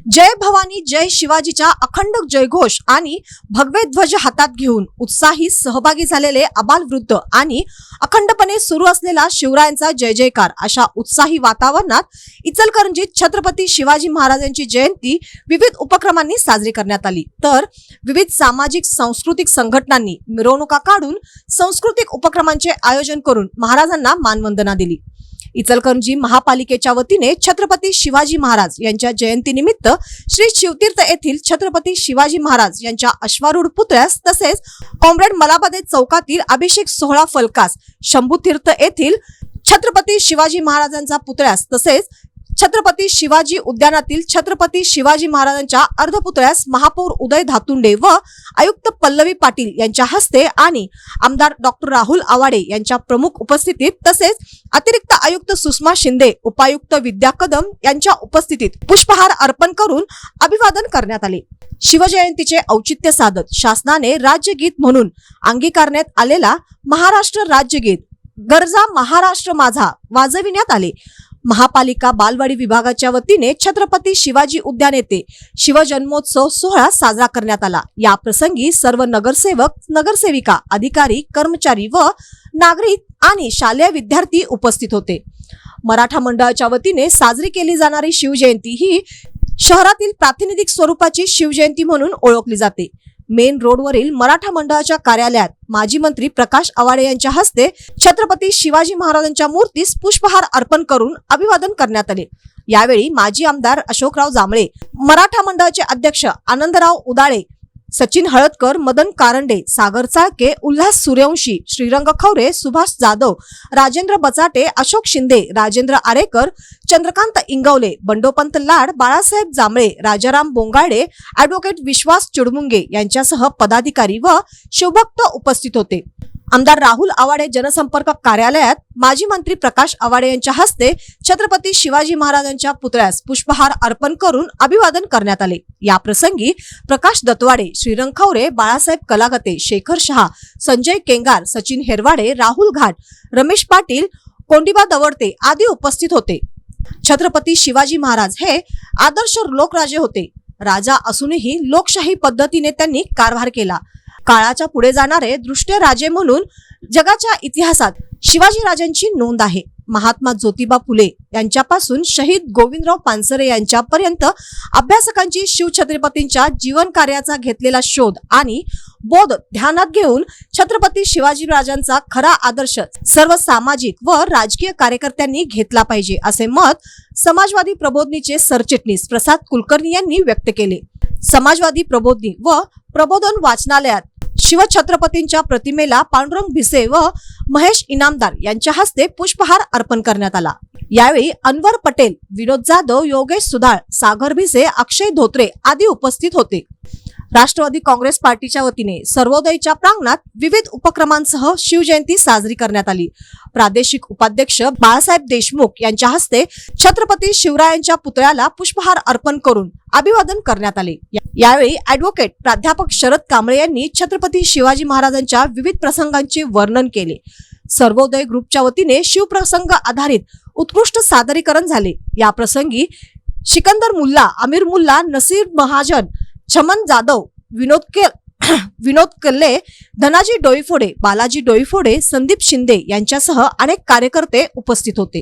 जय भवानी जय शिवाजीच्या अखंड जयघोष आणि भगवे ध्वज हातात घेऊन उत्साही सहभागी झालेले आबालवृद्ध आणि अखंडपणे सुरू असलेला शिवरायांचा जय जयकार अशा उत्साही वातावरणात इचलकरंजीत छत्रपती शिवाजी महाराजांची जयंती विविध उपक्रमांनी साजरी करण्यात आली। तर विविध सामाजिक सांस्कृतिक संघटनांनी मिरवणुका काढून सांस्कृतिक उपक्रमांचे आयोजन करून महाराजांना मानवंदना दिली। इचलकरंजी महापालिकेच्या वतीने छत्रपती शिवाजी महाराज यांच्या जयंतीनिमित्त श्री शिवतीर्थ येथील छत्रपती शिवाजी महाराज यांच्या अश्वारूढ पुतळ्यास तसेच कॉम्रेड मलाबादे चौकातील अभिषेक सोहळा फलकास, शंभूतीर्थ येथील छत्रपती शिवाजी महाराजांचा पुतळ्यास तसेच छत्रपती शिवाजी उद्यानातील छत्रपती शिवाजी महाराजांच्या अर्धपुतळ्यास महापौर उदय धातुंडे व आयुक्त पल्लवी पाटील यांच्या हस्ते आणि आमदार डॉक्टर राहुल आवाडे यांच्या प्रमुख उपस्थितीत तसेच अतिरिक्त आयुक्त सुषमा शिंदे, उपायुक्त विद्या कदम यांच्या उपस्थितीत पुष्पहार अर्पण करून अभिवादन करण्यात आले। शिवजयंतीचे औचित्य साधत शासनाने राज्यगीत म्हणून अंगीकारण्यात आलेला महाराष्ट्र राज्यगीत गरजा महाराष्ट्र माझा वाजविण्यात आले। महापालिका बालवाडी विभागाच्या वतीने छत्रपती शिवाजी उद्यान येथे शिवजन्मोत्सव सोहळा साजरा करण्यात आला। या प्रसंगी सर्व नगरसेवक, नगरसेविका, अधिकारी, कर्मचारी व नागरिक आणि शालेय विद्यार्थी उपस्थित होते। मराठा मंडळाच्या वतीने साजरी केली जाणारी शिवजयंती ही शहरातील प्रातिनिधिक स्वरूपाची शिवजयंती म्हणून ओळखली जाते। मेन रोडवरील मराठा मंडळाच्या कार्यालयात माजी मंत्री प्रकाश आवाडे यांच्या हस्ते छत्रपती शिवाजी महाराजांच्या मूर्तीस पुष्पहार अर्पण करून अभिवादन करण्यात आले। यावेळी माजी आमदार अशोकराव जांभळे, मराठा मंडळाचे अध्यक्ष आनंदराव उदाळे, सचिन हळदकर, मदन कारंडे, सागर चाळके, उल्हास सूर्यवंशी, श्रीरंग खवरे, सुभाष जाधव, राजेंद्र बचाटे, अशोक शिंदे, राजेंद्र आरेकर, चंद्रकांत इंगवले, बंडोपंत लाड, बाळासाहेब जांभळे, राजाराम बोंगाडे, ॲडव्होकेट विश्वास चिडमुंगे यांच्यासह पदाधिकारी व शिवभक्त उपस्थित होते। आमदार राहुल आवाडे जनसंपर्क कार्यालयात माजी मंत्री प्रकाश आवाडे यांच्या हस्ते छत्रपती शिवाजी महाराजांच्या पुतळ्यास पुष्पहार अर्पण करून अभिवादन करण्यात आले। या प्रसंगी प्रकाश दत्तवाडे, श्रीरंग खवरे, बाळासाहेब कलागते, शेखर शहा, संजय केंगार, सचिन हेरवाडे, राहुल घाट, रमेश पाटील, कोंडिबा दवडते आदी उपस्थित होते। छत्रपती शिवाजी महाराज हे आदर्श लोकराजे होते। राजा असूनही लोकशाही पद्धतीने त्यांनी कारभार केला। काळाच्या पुढे जाणारे दृष्टे राजे म्हणून जगाच्या इतिहासात शिवाजी राजांची नोंद आहे। महात्मा ज्योतिबा फुले यांच्यापासून शहीद गोविंदराव पानसरे यांच्यापर्यंत अभ्यासकांची शिवछत्रपतींच्या जीवन कार्याचा घेतलेला शोध आणि बोध ध्यानात घेऊन छत्रपती शिवाजी राजांचा खरा आदर्श सर्व सामाजिक व राजकीय कार्यकर्त्यांनी घेतला पाहिजे, असे मत समाजवादी प्रबोधनीचे सरचिटणीस प्रसाद कुलकर्णी यांनी व्यक्त केले। समाजवादी प्रबोधनी व प्रबोधन वाचनालयात शिवछत्रपतींच्या प्रतिमेला पांडुरंग भिसे व महेश इनामदार यांच्या हस्ते पुष्पहार अर्पण करण्यात आला। यावेळी अनवर पटेल, विनोद जाधव, योगेश सुधाळ, सागर भिसे, अक्षय धोत्रे आदी उपस्थित होते। राष्ट्रवादी काँग्रेस पार्टीच्या वतीने सर्वोदयच्या प्रांगणात विविध उपक्रमांसह शिवजयंती साजरी करण्यात आली। प्रादेशिक उपाध्यक्ष बाळासाहेब देशमुख यांच्या हस्ते छत्रपती शिवरायांच्या पुतळ्याला पुष्पहार अर्पण करून अभिवादन करण्यात आले। यावेळी ॲडव्होकेट प्राध्यापक शरद कांबळे यांनी छत्रपती शिवाजी महाराजांच्या विविध प्रसंगांचे वर्णन केले। सर्वोदय ग्रुपच्या वतीने शिवप्रसंग आधारित उत्कृष्ट सादरीकरण झाले। या प्रसंगी सिकंदर मुल्ला, आमिर मुल्ला, नसीर महाजन, छमन जाधव, विनोद कल्ले, धनाजी डोईफोडे, बालाजी डोईफोडे, संदीप शिंदे यांच्यासह अनेक कार्यकर्ते उपस्थित होते।